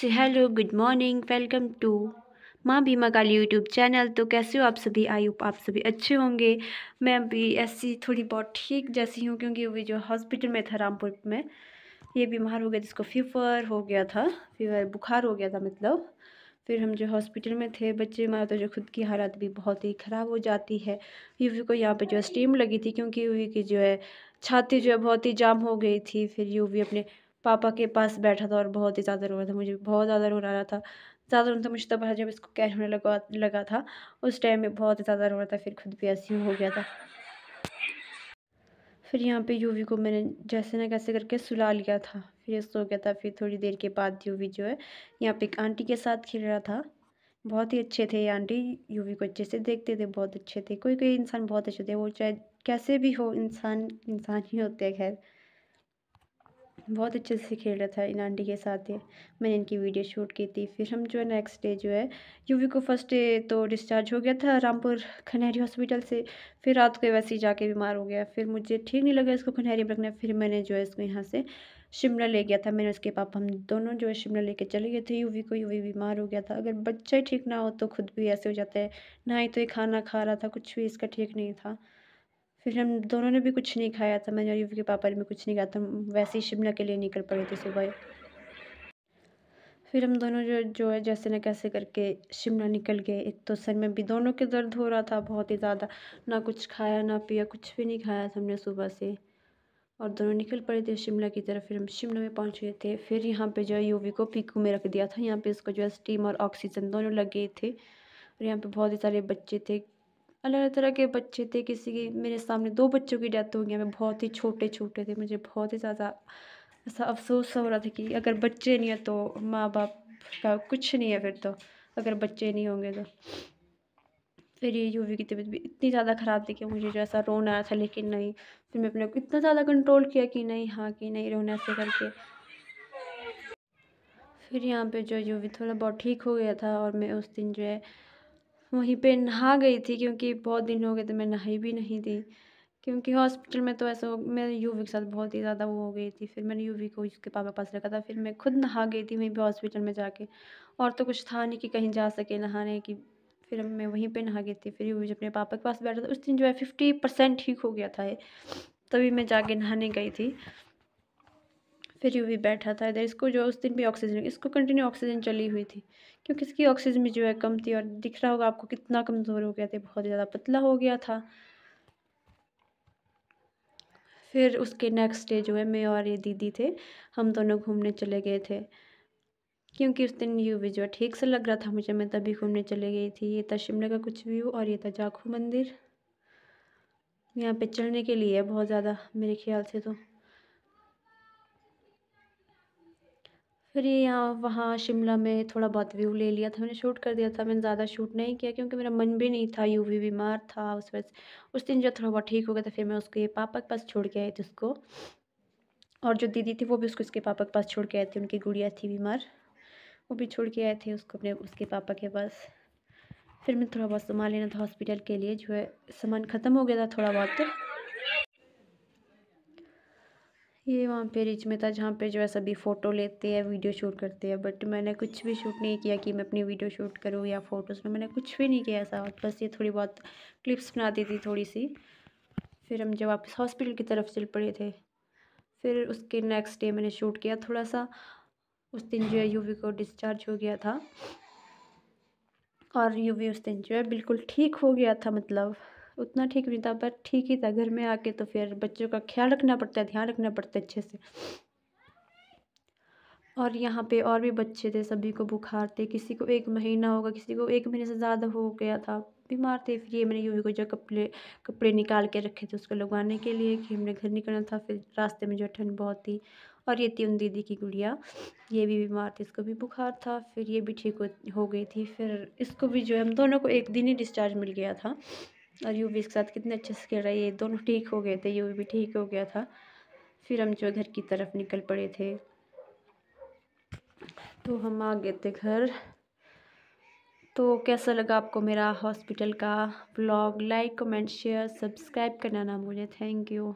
So hello good morning, welcome to माँ बीमा काली YouTube channel. तो कैसे हो आप सभी? आई होप आप सभी अच्छे होंगे। मैं अभी ऐसी थोड़ी बहुत ठीक जैसी हूँ, क्योंकि वो जो हॉस्पिटल में था रामपुर में, ये बीमार हो गया जिसको फीवर हो गया था, फीवर बुखार हो गया था मतलब। फिर हम जो हॉस्पिटल में थे, बच्चे हमारा तो जो खुद की हालत भी बहुत ही ख़राब हो जाती है। यूवी को यहाँ पे जो है स्टीम लगी थी, क्योंकि यूवी की जो है छाती जो है बहुत ही जाम हो गई थी। फिर यूवी अपने पापा के पास बैठा था और बहुत ही ज़्यादा रो रहा था, मुझे बहुत ज़्यादा रो रहा था। ज़्यादा रोना था मुझे तब जब इसको कैर होने लगा था, उस टाइम में बहुत ही ज़्यादा रो रहा था। फिर खुद भी ऐसे ही हो गया था। फिर यहाँ पे यूवी को मैंने जैसे ना कैसे करके सुला लिया था, फिर ये सो गया था। फिर थोड़ी देर के बाद यूवी जो है यहाँ पे एक आंटी के साथ खेल रहा था। बहुत ही अच्छे थे ये आंटी, यूवी को अच्छे से देखते थे, बहुत अच्छे थे। कोई कोई इंसान बहुत अच्छे थे, वो चाहे कैसे भी हो, इंसान इंसान ही होते हैं। खैर, बहुत अच्छे से खेल रहा था इन आंटी के साथ ही। मैंने इनकी वीडियो शूट की थी। फिर हम जो है नेक्स्ट डे जो है यूवी को फर्स्ट डे तो डिस्चार्ज हो गया था रामपुर खनहरी हॉस्पिटल से। फिर रात को वैसे ही जाके बीमार हो गया। फिर मुझे ठीक नहीं लगा इसको खनहरी में रखना। फिर मैंने जो है इसको यहाँ से शिमला ले गया था। मैंने उसके पापा, हम दोनों जो है शिमला लेके चले गए थे यूवी को। यूवी बीमार हो गया था। अगर बच्चा ही ठीक ना हो तो खुद भी ऐसे हो जाता है। ना ही तो ये खाना खा रहा था, कुछ भी इसका ठीक नहीं था। फिर हम दोनों ने भी कुछ नहीं खाया था, मैंने और यूवी के पापा ने भी कुछ नहीं खाया था। हम वैसे ही शिमला के लिए निकल पड़े थे सुबह। फिर हम दोनों जो है जैसे न कैसे करके शिमला निकल गए। एक तो सर में भी दोनों के दर्द हो रहा था बहुत ही ज़्यादा, ना कुछ खाया ना पिया, कुछ भी नहीं खाया था हमने सुबह से। और दोनों निकल पड़े थे शिमला की तरफ। फिर हम शिमला में पहुंच गए थे। फिर यहाँ पे जो है यूवी को पीकू में रख दिया था। यहाँ पे इसको जो है स्टीम और ऑक्सीजन दोनों लग गए थे। और यहाँ पे बहुत ही सारे बच्चे थे, अलग अलग तरह के बच्चे थे। किसी की, मेरे सामने 2 बच्चों की डेथ हो गई, हमें बहुत ही छोटे छोटे थे। मुझे बहुत ही ज़्यादा ऐसा अफसोस हो रहा था कि अगर बच्चे नहीं है तो माँ बाप का कुछ नहीं है। फिर तो अगर बच्चे नहीं होंगे तो फिर ये यूवी की तबीयत भी इतनी ज़्यादा ख़राब थी कि मुझे जो ऐसा रोना आया था, लेकिन नहीं। फिर मैं अपने को इतना ज़्यादा कंट्रोल किया कि नहीं, हाँ कि नहीं रोना, ऐसे करके। फिर यहाँ पे जो यूवी थोड़ा बहुत ठीक हो गया था। और मैं उस दिन जो है वहीं पे नहा गई थी, क्योंकि बहुत दिन हो गए थे मैं नहाई भी नहीं थी। क्योंकि हॉस्पिटल में तो ऐसा मैं यूवी के साथ बहुत ही ज़्यादा वो हो गई थी। फिर मैंने यूवी को उसके पापा के पास रखा था। फिर मैं खुद नहा गई थी वहीं पे हॉस्पिटल में जाके। और तो कुछ था नहीं कि कहीं जा सके नहाने की। फिर मैं वहीं पे नहा गई थी। फिर यूवी जो अपने पापा के पास बैठा था, उस दिन जो है 50% ठीक हो गया था ये, तभी मैं जाके नहाने गई थी। फिर यूवी बैठा था इधर। इसको जो उस दिन भी ऑक्सीजन, इसको कंटिन्यू ऑक्सीजन चली हुई थी, क्योंकि इसकी ऑक्सीजन भी जो है कम थी। और दिख रहा होगा आपको कितना कमज़ोर हो गया था, बहुत ज़्यादा पतला हो गया था। फिर उसके नेक्स्ट डे जो है मैं और ये दीदी थे, हम दोनों घूमने चले गए थे। क्योंकि उस दिन यूवी जो है ठीक से लग रहा था मुझे, मैं तभी घूमने चले गई थी। ये था शिमला का कुछ व्यू, और ये था जाखू मंदिर। यहाँ पे चढ़ने के लिए है बहुत ज़्यादा मेरे ख्याल से तो। फिर ये यहाँ वहाँ शिमला में थोड़ा बहुत व्यू ले लिया था, मैंने शूट कर दिया था। मैंने ज़्यादा शूट नहीं किया, क्योंकि मेरा मन भी नहीं था, यूवी बीमार था उस वजह से। उस दिन जो थोड़ा बहुत ठीक हो गया था, फिर मैं उसके पापा के पास छोड़ के आई थी उसको। और जो दीदी थी वो भी उसको उसके पापा के पास छोड़ के आई थी, उनकी गुड़िया थी बीमार, वो भी छोड़ के आए थे उसको अपने उसके पापा के पास। फिर मैं थोड़ा बहुत सामान लेना था हॉस्पिटल के लिए, जो है सामान ख़त्म हो गया था थोड़ा बहुत। ये वहाँ पे रिच में था, जहाँ पे जो है सभी फ़ोटो लेते हैं, वीडियो शूट करते हैं। बट मैंने कुछ भी शूट नहीं किया कि मैं अपनी वीडियो शूट करूँ या फ़ोटोज़ में, मैंने कुछ भी नहीं किया ऐसा। बस ये थोड़ी बहुत क्लिप्स बनाती थी थोड़ी सी। फिर हम जब वापस हॉस्पिटल की तरफ चल पड़े थे, फिर उसके नेक्स्ट डे मैंने शूट किया थोड़ा सा। उस दिन जो है यूवी को डिस्चार्ज हो गया था, और यूवी उस दिन जो है बिल्कुल ठीक हो गया था। मतलब उतना ठीक नहीं था, पर ठीक ही था। घर में आके तो फिर बच्चों का ख्याल रखना पड़ता है, ध्यान रखना पड़ता है अच्छे से। और यहाँ पे और भी बच्चे थे, सभी को बुखार थे, किसी को 1 महीना होगा, किसी को 1 महीने से ज़्यादा हो गया था, बीमार थे। फिर ये मैंने यूवी को जो कपड़े निकाल के रखे थे उसको लगवाने के लिए, कि हमने घर निकलना था। फिर रास्ते में जो ठंड बहुत थी। और ये थी उन दीदी की गुड़िया, ये भी बीमार थी, इसको भी बुखार था। फिर ये भी ठीक हो गई थी। फिर इसको भी जो है हम दोनों को एक दिन ही डिस्चार्ज मिल गया था। और यूवी इसके साथ कितने अच्छे से खेल रहा है, ये दोनों ठीक हो गए थे, यूवी भी ठीक हो गया था। फिर हम जो घर की तरफ निकल पड़े थे, तो हम आ गए थे घर। तो कैसा लगा आपको मेरा हॉस्पिटल का vlog? Like comment share subscribe करना ना भूलें। Thank you.